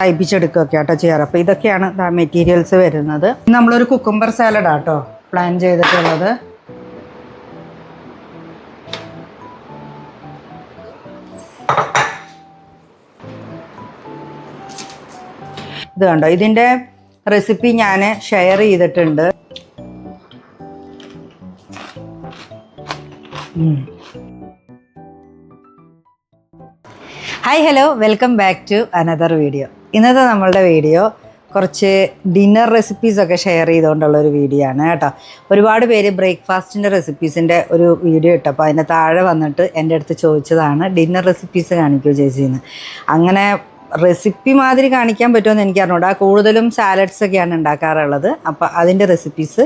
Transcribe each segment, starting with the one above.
തയ്പ്പിച്ചെടുക്കുകയൊക്കെ ആട്ടോ ചെയ്യാറ്. അപ്പോൾ ഇതൊക്കെയാണ് മെറ്റീരിയൽസ് വരുന്നത്. നമ്മളൊരു കുക്കുംബർ സാലഡ് ആട്ടോ പ്ലാൻ ചെയ്തിട്ടുള്ളത്. ഇത് കണ്ടോ, ഇതിൻ്റെ റെസിപ്പി ഞാൻ ഷെയർ ചെയ്തിട്ടുണ്ട്. Hi hello, welcome back to another video. ഇന്നത്തെ നമ്മളുടെ വീഡിയോ കുറച്ച് ഡിന്നർ റെസിപ്പീസൊക്കെ ഷെയർ ചെയ്തുകൊണ്ടുള്ളൊരു വീഡിയോ ആണ് കേട്ടോ. ഒരുപാട് പേര് ബ്രേക്ക്ഫാസ്റ്റിൻ്റെ റെസിപ്പീസിൻ്റെ ഒരു വീഡിയോ ഇട്ടപ്പോൾ അതിൻ്റെ താഴെ വന്നിട്ട് എൻ്റെ അടുത്ത് ചോദിച്ചതാണ് ഡിന്നർ റെസിപ്പീസ് കാണിക്കുമോ ചേച്ചിന്ന്. അങ്ങനെ റെസിപ്പി മാതിരി കാണിക്കാൻ പറ്റുമെന്ന് എനിക്ക് അറിഞ്ഞൂടാ. കൂടുതലും സാലഡ്സൊക്കെയാണ് ഉണ്ടാക്കാറുള്ളത്. അപ്പോൾ അതിൻ്റെ റെസിപ്പീസ്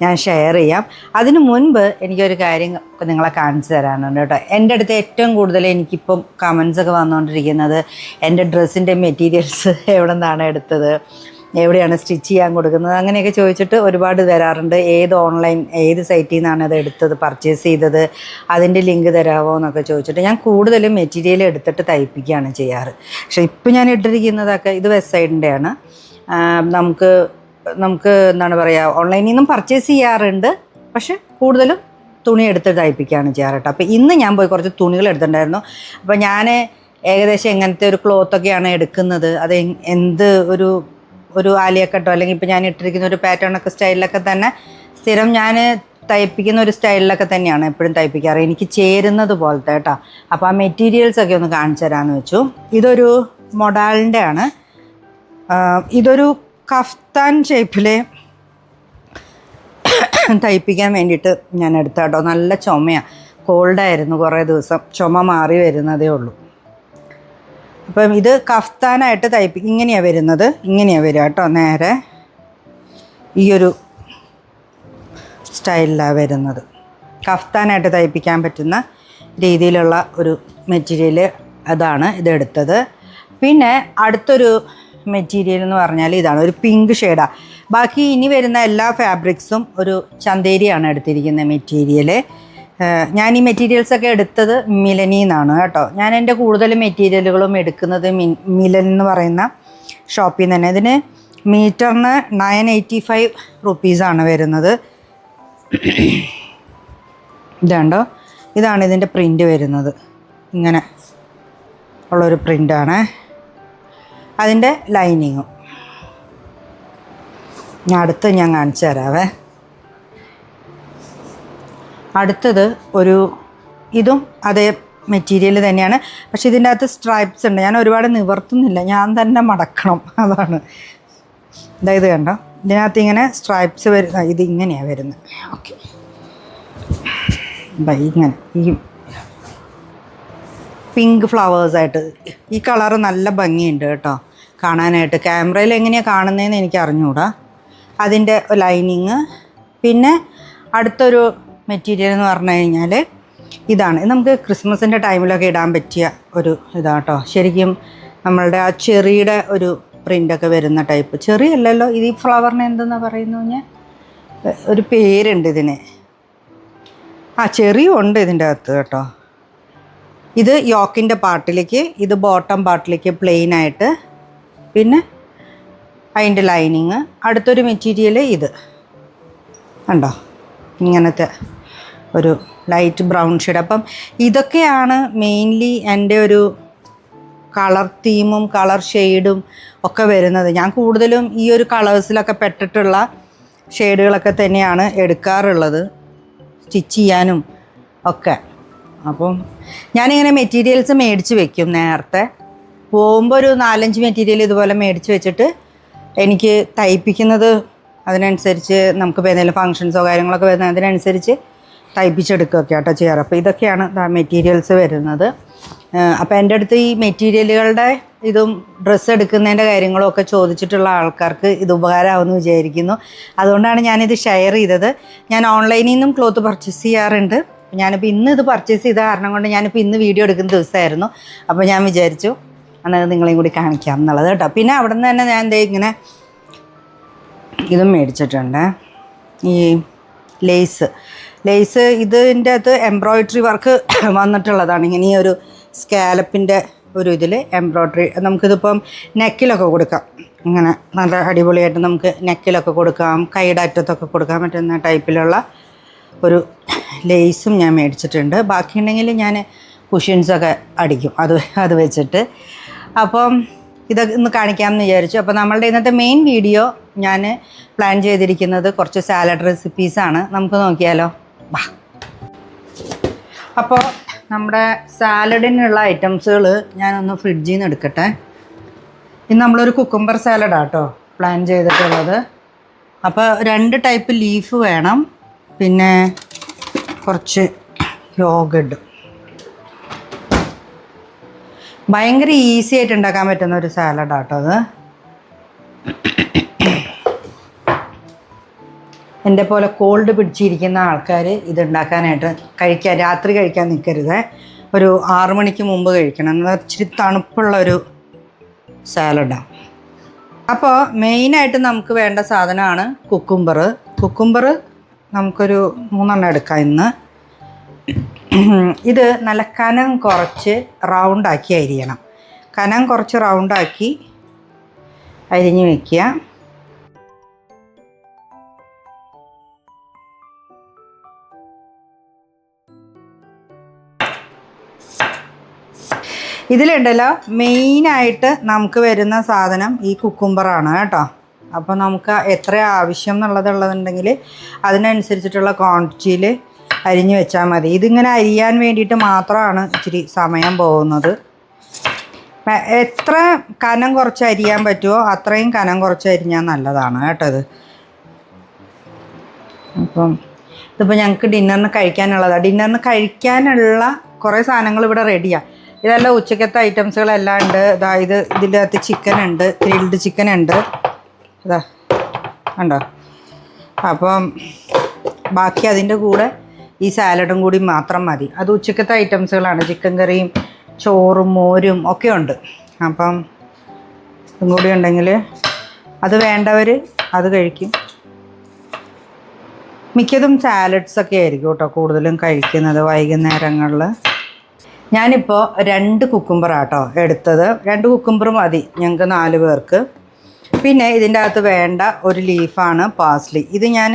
ഞാൻ ഷെയർ ചെയ്യാം. അതിനു മുൻപ് എനിക്കൊരു കാര്യം നിങ്ങളെ കാണിച്ചു തരാനുണ്ട് കേട്ടോ. എൻ്റെ അടുത്ത് ഏറ്റവും കൂടുതൽ എനിക്കിപ്പം കമൻസൊക്കെ വന്നുകൊണ്ടിരിക്കുന്നത് എൻ്റെ ഡ്രസ്സിൻ്റെ മെറ്റീരിയൽസ് എവിടെ നിന്നാണ് എടുത്തത്, എവിടെയാണ് സ്റ്റിച്ച് ചെയ്യാൻ കൊടുക്കുന്നത്, അങ്ങനെയൊക്കെ ചോദിച്ചിട്ട് ഒരുപാട് വരാറുണ്ട്. ഏത് സൈറ്റിൽ നിന്നാണ് അത് എടുത്തത്, പർച്ചേസ് ചെയ്തത്, അതിൻ്റെ ലിങ്ക് തരാമോ എന്നൊക്കെ ചോദിച്ചിട്ട് ഞാൻ കൂടുതലും മെറ്റീരിയൽ എടുത്തിട്ട് തയ്പ്പിക്കുകയാണ് ചെയ്യാറ്. പക്ഷേ ഇപ്പം ഞാൻ ഇട്ടിരിക്കുന്നതൊക്കെ ഇത് വെസ്റ്റ് സൈഡിൻ്റെയാണ്. നമുക്ക് എന്താണ് പറയുക, ഓൺലൈനിൽ നിന്നും പർച്ചേസ് ചെയ്യാറുണ്ട്. പക്ഷെ കൂടുതലും തുണി എടുത്ത് തയ്പ്പിക്കുകയാണ് ചെയ്യാറ് കേട്ടോ. അപ്പോൾ ഇന്ന് ഞാൻ പോയി കുറച്ച് തുണികൾ എടുത്തിട്ടുണ്ടായിരുന്നു. അപ്പോൾ ഞാൻ ഏകദേശം എങ്ങനത്തെ ഒരു ക്ലോത്തൊക്കെയാണ് എടുക്കുന്നത്, അത് എന്ത് ഒരു ആലിയക്കട്ടോ അല്ലെങ്കിൽ ഇപ്പോൾ ഞാൻ ഇട്ടിരിക്കുന്ന ഒരു പാറ്റേണൊക്കെ സ്റ്റൈലിലൊക്കെ തന്നെ സ്ഥിരം ഞാൻ തയ്പ്പിക്കുന്ന ഒരു സ്റ്റൈലിലൊക്കെ തന്നെയാണ് എപ്പോഴും തയ്പ്പിക്കാറ്, എനിക്ക് ചേരുന്നത് പോലത്തെ കേട്ടോ. അപ്പോൾ ആ മെറ്റീരിയൽസൊക്കെ ഒന്ന് കാണിച്ചു തരാമെന്ന് വെച്ചു. ഇതൊരു മൊഡാലിൻ്റെ ആണ്. ഇതൊരു കഫ്താൻ ഷേപ്പിൽ തയ്പ്പിക്കാൻ വേണ്ടിയിട്ട് ഞാൻ എടുത്ത കേട്ടോ. നല്ല ചുമയാണ്, കോൾഡായിരുന്നു കുറേ ദിവസം, ചുമ മാറി വരുന്നതേ ഉള്ളൂ. അപ്പം ഇത് കഫ്താനായിട്ട് ഇങ്ങനെയാണ് വരുന്നത്, ഇങ്ങനെയാണ് വരിക കേട്ടോ. നേരെ ഈ ഒരു സ്റ്റൈലിലാണ് വരുന്നത്. കഫ്താനായിട്ട് തയ്പ്പിക്കാൻ പറ്റുന്ന രീതിയിലുള്ള ഒരു മെറ്റീരിയൽ അതാണ് ഇതെടുത്തത്. പിന്നെ അടുത്തൊരു മെറ്റീരിയൽ എന്ന് പറഞ്ഞാൽ ഇതാണ്, ഒരു പിങ്ക് ഷെയ്ഡാണ്. ബാക്കി ഇനി വരുന്ന എല്ലാ ഫാബ്രിക്സും ഒരു ചന്തേരിയാണ് എടുത്തിരിക്കുന്ന മെറ്റീരിയൽ. ഞാൻ ഈ മെറ്റീരിയൽസൊക്കെ എടുത്തത് മിലനിൽ നിന്നാണ് കേട്ടോ. ഞാൻ എൻ്റെ കൂടുതൽ മെറ്റീരിയലുകളും എടുക്കുന്നത് മിലൻ എന്ന് പറയുന്ന ഷോപ്പിൽ നിന്ന് തന്നെ. ഇതിന് മീറ്ററിന് 985 റുപ്പീസാണ് വരുന്നത്. ഇതുണ്ടോ, ഇതാണ് ഇതിൻ്റെ പ്രിൻ്റ് വരുന്നത്. ഇങ്ങനെ ഉള്ളൊരു പ്രിൻ്റാണ്. അതിൻ്റെ ലൈനിങ്ങും അടുത്ത് ഞാൻ കാണിച്ചു തരാവേ. അടുത്തത് ഇതും അതേ മെറ്റീരിയൽ തന്നെയാണ്. പക്ഷേ ഇതിൻ്റെ അകത്ത് സ്ട്രൈപ്സ് ഉണ്ട്. ഞാൻ ഒരുപാട് നിവർത്തുന്നില്ല, ഞാൻ തന്നെ മടക്കണം, അതാണ്. അതായത് കണ്ടോ, ഇതിനകത്ത് ഇങ്ങനെ സ്ട്രൈപ്സ് ഇത് ഇങ്ങനെയാണ് വരുന്നത്. ഓക്കെ, ഇങ്ങനെ ഈ പിങ്ക് ഫ്ലവേഴ്സായിട്ട് ഈ കളറ് നല്ല ഭംഗിയുണ്ട് കേട്ടോ കാണാനായിട്ട്. ക്യാമറയിൽ എങ്ങനെയാണ് കാണുന്നതെന്ന് എനിക്ക് അറിഞ്ഞുകൂടാ. അതിൻ്റെ ലൈനിങ്. പിന്നെ അടുത്തൊരു മെറ്റീരിയൽ എന്ന് പറഞ്ഞു കഴിഞ്ഞാൽ ഇതാണ്. നമുക്ക് ക്രിസ്മസിൻ്റെ ടൈമിലൊക്കെ ഇടാൻ പറ്റിയ ഒരു ഇതാട്ടോ. ശരിക്കും നമ്മളുടെ ആ ചെറിയുടെ ഒരു പ്രിൻ്റൊക്കെ വരുന്ന ടൈപ്പ്. ചെറി അല്ലല്ലോ, ഇത് ഈ ഫ്ലവറിന് എന്തെന്നാണ് പറയുന്നു, ഞാൻ ഒരു പേരുണ്ട് ഇതിന്. ചെറിയും ഉണ്ട് ഇതിൻ്റെ അകത്ത് കേട്ടോ. ഇത് യോക്കിൻ്റെ പാർട്ടിലേക്ക്, ഇത് ബോട്ടം പാർട്ടിലേക്ക് പ്ലെയിൻ ആയിട്ട്, പിന്നെ അതിൻ്റെ ലൈനിങ്. അടുത്തൊരു മെറ്റീരിയൽ ഇത് കണ്ടോ, ഇങ്ങനത്തെ ഒരു ലൈറ്റ് ബ്രൗൺ ഷെയ്ഡ്. അപ്പം ഇതൊക്കെയാണ് മെയിൻലി എൻ്റെ ഒരു കളർ തീമും കളർ ഷെയ്ഡും ഒക്കെ വരുന്നത്. ഞാൻ കൂടുതലും ഈ ഒരു കളേഴ്സിലൊക്കെ പെട്ടിട്ടുള്ള ഷെയ്ഡുകളൊക്കെ തന്നെയാണ് എടുക്കാറുള്ളത് സ്റ്റിച്ച് ചെയ്യാനും ഒക്കെ. അപ്പം ഞാനിങ്ങനെ മെറ്റീരിയൽസ് മേടിച്ച് വെക്കും. നേരത്തെ പോകുമ്പോൾ ഒരു 4-5 മെറ്റീരിയൽ ഇതുപോലെ മേടിച്ച് വെച്ചിട്ട് എനിക്ക് തയ്പ്പിക്കുന്നത് അതിനനുസരിച്ച്, നമുക്കിപ്പോൾ എന്തെങ്കിലും ഫങ്ഷൻസോ കാര്യങ്ങളൊക്കെ വരുന്നത് അതിനനുസരിച്ച് തയ്പ്പിച്ചെടുക്കുകയൊക്കെ ആട്ടോ ചെയ്യാറ്. അപ്പോൾ ഇതൊക്കെയാണ് മെറ്റീരിയൽസ് വരുന്നത്. അപ്പോൾ എൻ്റെ അടുത്ത് ഈ മെറ്റീരിയലുകളുടെ ഇതും ഡ്രസ്സ് എടുക്കുന്നതിൻ്റെ കാര്യങ്ങളും ഒക്കെ ചോദിച്ചിട്ടുള്ള ആൾക്കാർക്ക് ഇത് ഉപകാരമാവുമെന്ന് വിചാരിക്കുന്നു. അതുകൊണ്ടാണ് ഞാനിത് ഷെയർ ചെയ്തത്. ഞാൻ ഓൺലൈനിൽ നിന്നും ക്ലോത്ത് പർച്ചേസ് ചെയ്യാറുണ്ട്. ഞാനിപ്പോൾ ഇന്ന് ഇത് പർച്ചേസ് ചെയ്ത കാരണം കൊണ്ട് ഞാനിപ്പോൾ ഇന്ന് വീഡിയോ എടുക്കുന്ന ദിവസമായിരുന്നു. അപ്പോൾ ഞാൻ വിചാരിച്ചു അന്നത് നിങ്ങളെയും കൂടി കാണിക്കാം എന്നുള്ളത് കേട്ടോ. പിന്നെ അവിടെ നിന്ന് തന്നെ ഞാൻ ഇങ്ങനെ ഇതും മേടിച്ചിട്ടുണ്ട്. ഈ ലേസ് ഇതിൻ്റെ അകത്ത് എംബ്രോയിഡറി വർക്ക് വന്നിട്ടുള്ളതാണ്. ഇങ്ങനെ ഈ ഒരു സ്കാലപ്പിൻ്റെ ഒരു ഇതിൽ എംബ്രോയ്ഡറി നമുക്കിതിപ്പം നെക്കിലൊക്കെ കൊടുക്കാം. ഇങ്ങനെ നല്ല അടിപൊളിയായിട്ട് നമുക്ക് നെക്കിലൊക്കെ കൊടുക്കാം, കൈയുടെ അറ്റത്തൊക്കെ കൊടുക്കാൻ പറ്റുന്ന ടൈപ്പിലുള്ള ഒരു ലേസും ഞാൻ മേടിച്ചിട്ടുണ്ട്. ബാക്കിയുണ്ടെങ്കിൽ ഞാൻ കുഷ്യൻസൊക്കെ അടിക്കും അത് വെച്ചിട്ട്. അപ്പം ഇതൊക്കെ ഒന്ന് കാണിക്കാമെന്ന് വിചാരിച്ചു. അപ്പോൾ നമ്മളുടെ ഇന്നത്തെ മെയിൻ വീഡിയോ ഞാൻ പ്ലാൻ ചെയ്തിരിക്കുന്നത് കുറച്ച് സാലഡ് റെസിപ്പീസാണ്. നമുക്ക് നോക്കിയാലോ. വാ. അപ്പോൾ നമ്മുടെ സാലഡിനുള്ള ഐറ്റംസുകൾ ഞാനൊന്ന് ഫ്രിഡ്ജിൽ നിന്ന് എടുക്കട്ടെ. ഇന്ന് നമ്മളൊരു കുക്കുംബർ സാലഡാണ് കേട്ടോ പ്ലാൻ ചെയ്തിട്ടുള്ളത്. അപ്പോൾ 2 ടൈപ്പ് ലീഫ് വേണം, പിന്നെ കുറച്ച് യോഗഡ്. ഭയങ്കര ഈസി ആയിട്ട് ഉണ്ടാക്കാൻ പറ്റുന്ന ഒരു സാലഡാണ് കേട്ടോ അത്. എൻ്റെ പോലെ കോൾഡ് പിടിച്ചിരിക്കുന്ന ആൾക്കാർ ഇതുണ്ടാക്കാനായിട്ട് രാത്രി കഴിക്കാൻ നിൽക്കരുത്. ഒരു 6 മണിക്ക് മുമ്പ് കഴിക്കണം. എന്നാൽ ഇച്ചിരി തണുപ്പുള്ളൊരു സാലഡാണ്. അപ്പോൾ മെയിനായിട്ട് നമുക്ക് വേണ്ട സാധനമാണ് കുക്കുംബർ നമുക്കൊരു 3 എടുക്കാം ഇന്ന്. ഇത് നല്ല കനം കുറച്ച് റൗണ്ടാക്കി അരിയണം. കനം കുറച്ച് റൗണ്ടാക്കി അരിഞ്ഞ് വയ്ക്കുക. ഇതിലുണ്ടല്ലോ മെയിനായിട്ട് നമുക്ക് വരുന്ന സാധനം ഈ കുക്കുംബറാണ് കേട്ടോ. അപ്പോൾ നമുക്ക് എത്ര ആവശ്യം എന്നുള്ളതുള്ളതുണ്ടെങ്കിൽ അതിനനുസരിച്ചിട്ടുള്ള ക്വാണ്ടിറ്റിയിൽ അരിഞ്ഞ് വെച്ചാൽ മതി. ഇതിങ്ങനെ അരിയാൻ വേണ്ടിയിട്ട് മാത്രമാണ് ഇച്ചിരി സമയം പോകുന്നത്. എത്ര കനം കുറച്ച് അരിയാൻ പറ്റുമോ അത്രയും കനം കുറച്ച് അരിഞ്ഞാൽ നല്ലതാണ് കേട്ടോ ഇത്. അപ്പം ഇതിപ്പോൾ ഞങ്ങൾക്ക് ഡിന്നറിന് കഴിക്കാനുള്ളതാണ്. ഡിന്നറിന് കഴിക്കാനുള്ള കുറേ സാധനങ്ങൾ ഇവിടെ റെഡിയാണ്. ഇതെല്ലാം ഉച്ചക്കത്തെ ഐറ്റംസുകളെല്ലാം ഉണ്ട്. ഇതിൻ്റെ അകത്ത് ചിക്കൻ ഉണ്ട്, ഗ്രിൽഡ് ചിക്കൻ ഉണ്ട്. ഇതാ ഉണ്ടോ. അപ്പം ബാക്കി അതിൻ്റെ കൂടെ ഈ സാലഡും കൂടി മാത്രം മതി. അത് ഉച്ചക്കത്തെ ഐറ്റംസുകളാണ്. ചിക്കൻ കറിയും ചോറും മോരും ഒക്കെ ഉണ്ട്. അപ്പം ഇതും കൂടി ഉണ്ടെങ്കിൽ അത് വേണ്ടവർ അത് കഴിക്കും. മിക്കതും സാലഡ്സൊക്കെ ആയിരിക്കും കേട്ടോ കൂടുതലും കഴിക്കുന്നത് വൈകുന്നേരങ്ങളിൽ. ഞാനിപ്പോൾ 2 കുക്കുംബറാട്ടോ എടുത്തത്. 2 കുക്കുംബർ മതി ഞങ്ങൾക്ക് 4 പേർക്ക്. പിന്നെ ഇതിൻ്റെ അകത്ത് വേണ്ട ഒരു ലീഫാണ് പാസ്ലി. ഇത് ഞാൻ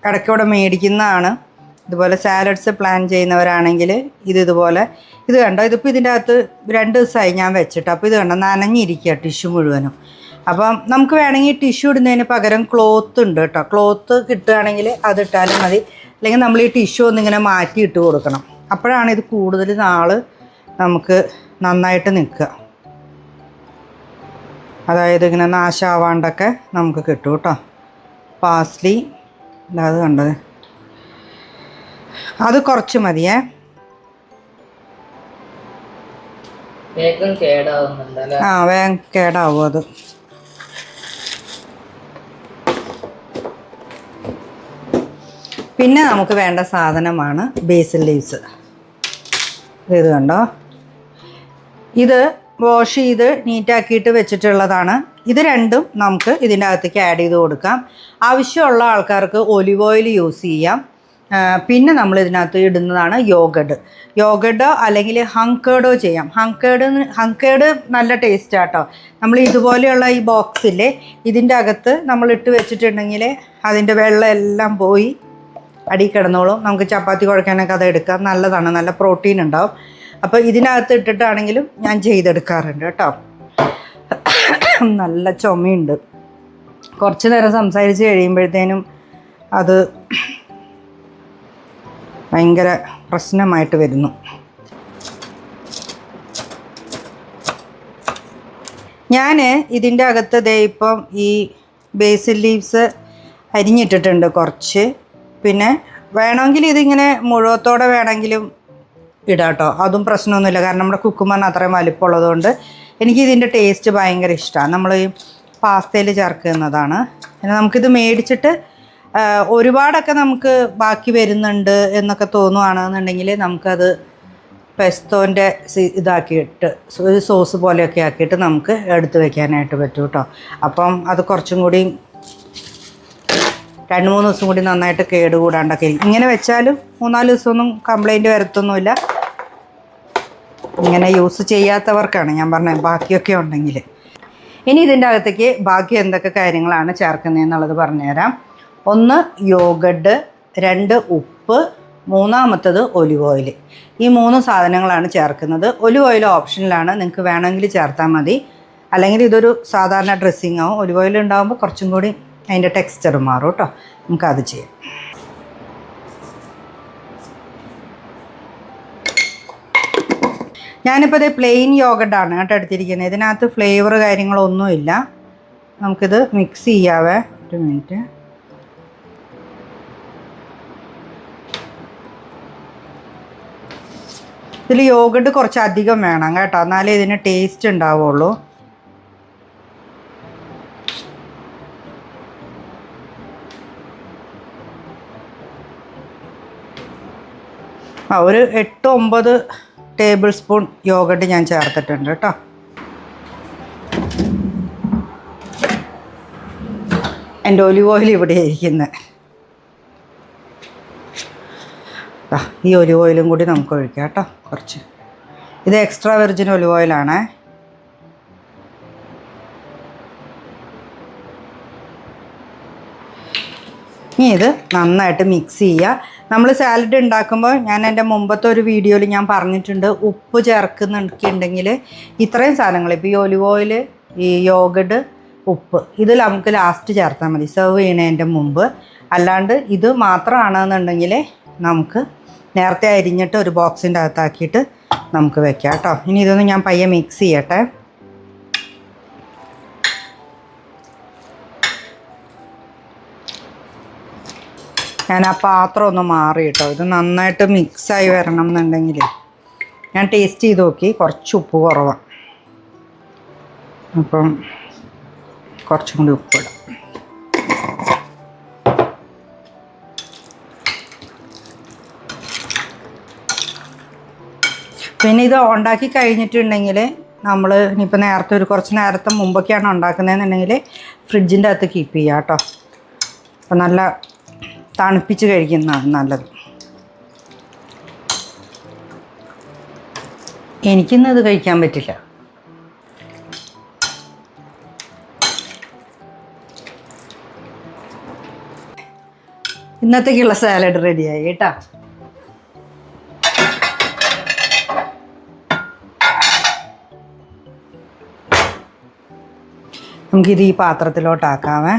ഇടയ്ക്കൂടെ മേടിക്കുന്നതാണ്. ഇതുപോലെ സാലഡ്സ് പ്ലാൻ ചെയ്യുന്നവരാണെങ്കിൽ ഇതുപോലെ ഇത് കണ്ടോ. ഇതിപ്പോൾ ഇതിൻ്റെ അകത്ത് 2 ദിവസമായി ഞാൻ വെച്ചിട്ട്. അപ്പോൾ ഇത് കണ്ടോ നനഞ്ഞിരിക്കുക ടിഷ്യൂ മുഴുവനും. അപ്പം നമുക്ക് വേണമെങ്കിൽ ടിഷ്യൂ ഇടുന്നതിന് പകരം ക്ലോത്ത് ഉണ്ട് കേട്ടോ. ക്ലോത്ത് കിട്ടുകയാണെങ്കിൽ അതിട്ടാലും മതി. അല്ലെങ്കിൽ നമ്മൾ ഈ ടിഷ്യൂ ഒന്നിങ്ങനെ മാറ്റി ഇട്ട് കൊടുക്കണം. അപ്പോഴാണ് ഇത് കൂടുതൽ നാൾ നമുക്ക് നന്നായിട്ട് നിൽക്കുക. അതായത് ഇങ്ങനെ നാശാവാണ്ടൊക്കെ നമുക്ക് കിട്ടും കേട്ടോ. പാസ്ലി അത് കണ്ടത് അത് കുറച്ച് മതിയേ. വേഗം കേടാവുന്നുണ്ടല്ലേ? വേഗം കേടാവും അത്. പിന്നെ നമുക്ക് വേണ്ട സാധനമാണ് ബേസിൽ ലീവ്സ്. ഇത് കണ്ടോ. ഇത് വാഷ് ചെയ്ത് നീറ്റാക്കിയിട്ട് വെച്ചിട്ടുള്ളതാണ്. ഇത് രണ്ടും നമുക്ക് ഇതിൻ്റെ അകത്തേക്ക് ആഡ് ചെയ്ത് കൊടുക്കാം. ആവശ്യമുള്ള ആൾക്കാർക്ക് ഒലിവ് ഓയിൽ യൂസ് ചെയ്യാം. പിന്നെ നമ്മൾ ഇതിനകത്ത് ഇടുന്നതാണ് യോഗഡോ അല്ലെങ്കിൽ ഹങ്കേഡോ ചെയ്യാം. ഹങ്കേഡ് നല്ല ടേസ്റ്റ് ആട്ടോ. നമ്മൾ ഇതുപോലെയുള്ള ഈ ബോക്സിൽ ഇതിൻ്റെ അകത്ത് നമ്മൾ ഇട്ട് വെച്ചിട്ടുണ്ടെങ്കിൽ അതിൻ്റെ വെള്ളം എല്ലാം പോയി അടി കിടന്നോളും. നമുക്ക് ചപ്പാത്തി കുഴക്കാനൊക്കെ അത് എടുക്കാം. നല്ലതാണ്, നല്ല പ്രോട്ടീൻ ഉണ്ടാവും. അപ്പോൾ ഇതിനകത്ത് ഇട്ടിട്ടാണെങ്കിലും ഞാൻ ചെയ്തെടുക്കാറുണ്ട് കേട്ടോ. നല്ല ചുമയുണ്ട്. കുറച്ച് നേരം സംസാരിച്ച് കഴിയുമ്പോഴത്തേനും അത് ഭയങ്കര പ്രശ്നമായിട്ട് വരുന്നു. ഞാൻ ഇതിൻ്റെ അകത്ത് ഇപ്പം ഈ ബേസിൽ ലീവ്സ് അരിഞ്ഞിട്ടിട്ടുണ്ട് കുറച്ച്. പിന്നെ വേണമെങ്കിൽ ഇതിങ്ങനെ മുഴുവത്തോടെ വേണമെങ്കിലും ഇടാം കേട്ടോ. അതും പ്രശ്നമൊന്നുമില്ല. കാരണം നമ്മുടെ കുക്കുംബറിന് അത്രയും വലിപ്പമുള്ളതുകൊണ്ട് എനിക്ക് ഇതിൻ്റെ ടേസ്റ്റ് ഭയങ്കര ഇഷ്ടമാണ്. നമ്മൾ ഈ പാസ്തയിൽ ചേർക്കുന്നതാണ്. പിന്നെ നമുക്കിത് മേടിച്ചിട്ട് ഒരുപാടൊക്കെ നമുക്ക് ബാക്കി വരുന്നുണ്ട് എന്നൊക്കെ തോന്നുകയാണെന്നുണ്ടെങ്കിൽ നമുക്കത് പെസ്തോൻ്റെ ഇതാക്കിയിട്ട് ഒരു സോസ് പോലെയൊക്കെ ആക്കിയിട്ട് നമുക്ക് എടുത്ത് വയ്ക്കാനായിട്ട് പറ്റും കേട്ടോ. അപ്പം അത് കുറച്ചും കൂടി 2-3 ദിവസം കൂടി നന്നായിട്ട് കേടുകൂടാണ്ടൊക്കെ ഇരിക്കും. ഇങ്ങനെ വെച്ചാലും 3-4 ദിവസമൊന്നും കംപ്ലൈൻറ്റ് വരത്തൊന്നുമില്ല. ഇങ്ങനെ യൂസ് ചെയ്യാത്തവർക്കാണ് ഞാൻ പറഞ്ഞത്, ബാക്കിയൊക്കെ ഉണ്ടെങ്കിൽ. ഇനി ഇതിൻ്റെ അകത്തേക്ക് ബാക്കി എന്തൊക്കെ കാര്യങ്ങളാണ് ചേർക്കുന്നതെന്നുള്ളത് പറഞ്ഞുതരാം. 1 യോഗഡ്, 2 ഉപ്പ്, മൂന്നാമത്തത് ഒലിവ് ഓയിൽ. ഈ 3 സാധനങ്ങളാണ് ചേർക്കുന്നത്. ഒലിവ് ഓയിൽ ഓപ്ഷനിലാണ്, നിങ്ങൾക്ക് വേണമെങ്കിൽ ചേർത്താൽ മതി, അല്ലെങ്കിൽ ഇതൊരു സാധാരണ ഡ്രസ്സിങ് ആവും. ഒലിവ് ഓയിൽ ഉണ്ടാകുമ്പോൾ കുറച്ചും കൂടി അതിൻ്റെ ടെക്സ്ചർ മാറും കേട്ടോ. നമുക്കത് ചെയ്യാം. ഞാനിപ്പോൾ ഇത് പ്ലെയിൻ യോഗഡാണ് കേട്ടോ എടുത്തിരിക്കുന്നത്. ഇതിനകത്ത് ഫ്ലേവർ കാര്യങ്ങളൊന്നുമില്ല. നമുക്കിത് മിക്സ് ചെയ്യാവേ. ഒരു മിനിറ്റ്. ഇതിൽ യോഗഡ് കുറച്ച് അധികം വേണം കേട്ടോ, എന്നാലേ ഇതിന് ടേസ്റ്റ് ഉണ്ടാവുള്ളൂ. ഒരു 8-9 ടേബിൾ സ്പൂൺ യോഗട്ട് ഞാൻ ചേർത്തിട്ടുണ്ട് കേട്ടോ. എൻ്റെ ഒലിവ് ഓയിൽ ഇവിടെ ഇരിക്കുന്നത്. ഈ ഒലിവ് ഓയിലും കൂടി നമുക്ക് ഒഴിക്കാം കേട്ടോ കുറച്ച്. ഇത് എക്സ്ട്രാ വെർജിൻ ഒലിവ് ഓയിലാണേ. ഇനി ഇത് നന്നായിട്ട് മിക്സ് ചെയ്യുക. നമ്മൾ സാലഡ് ഉണ്ടാക്കുമ്പോൾ ഞാൻ എൻ്റെ മുമ്പത്തെ ഒരു വീഡിയോയിൽ ഞാൻ പറഞ്ഞിട്ടുണ്ട്, ഉപ്പ് ചേർക്കുന്നുണ്ടെങ്കിൽ ഇത്രയും സാധനങ്ങൾ, ഇപ്പോൾ ഈ ഒലിവ് ഓയിൽ, ഈ യോഗഡ്, ഉപ്പ്, ഇത് നമുക്ക് ലാസ്റ്റ് ചേർത്താൽ മതി സെർവ് ചെയ്യണതിൻ്റെ മുമ്പ്. അല്ലാണ്ട് ഇത് മാത്രമാണെന്നുണ്ടെങ്കിൽ നമുക്ക് നേരത്തെ അരിഞ്ഞിട്ട് ഒരു ബോക്സിൻ്റെ അകത്താക്കിയിട്ട് നമുക്ക് വെക്കാം കേട്ടോ. ഇനി ഇതൊന്ന് ഞാൻ പയ്യെ മിക്സ് ചെയ്യട്ടെ. ഞാൻ ആ പാത്രം ഒന്ന് മാറി കേട്ടോ. ഇത് നന്നായിട്ട് മിക്സായി വരണം എന്നുണ്ടെങ്കിൽ ഞാൻ ടേസ്റ്റ് ചെയ്ത് നോക്കി, കുറച്ച് ഉപ്പ് കുറവാണ്. അപ്പം കുറച്ചും കൂടി ഉപ്പിടാം. പിന്നെ ഇത് ഉണ്ടാക്കി കഴിഞ്ഞിട്ടുണ്ടെങ്കിൽ നമ്മൾ ഇനിയിപ്പോൾ നേരത്തെ കുറച്ച് നേരത്തെ മുമ്പൊക്കെയാണ് ഉണ്ടാക്കുന്നതെന്നുണ്ടെങ്കിൽ ഫ്രിഡ്ജിൻ്റെ അകത്ത് കീപ്പ് ചെയ്യുക കേട്ടോ. അപ്പോൾ നല്ല തണുപ്പിച്ച് കഴിക്കുന്നതാണ് നല്ലത്. എനിക്കിന്ന് ഇത് കഴിക്കാൻ പറ്റില്ല. ഇന്നത്തേക്കുള്ള സാലഡ് റെഡിയായി കേട്ടോ. നമുക്കിത് ഈ പാത്രത്തിലോട്ടാക്കാമേ.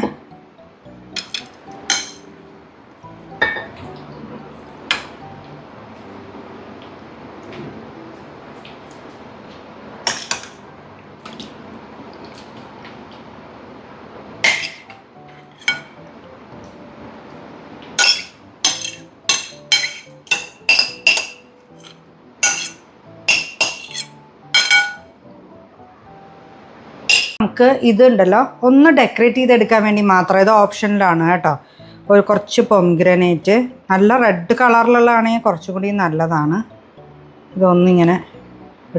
നമുക്ക് ഇതുണ്ടല്ലോ ഒന്ന് ഡെക്കറേറ്റ് ചെയ്തെടുക്കാൻ വേണ്ടി മാത്രം, ഇത് ഓപ്ഷനിലാണ് കേട്ടോ. ഒരു കുറച്ച് പൊംഗ്രനേറ്റ്, നല്ല റെഡ് കളറിലുള്ളതാണെങ്കിൽ കുറച്ചും കൂടി നല്ലതാണ്. ഇതൊന്നിങ്ങനെ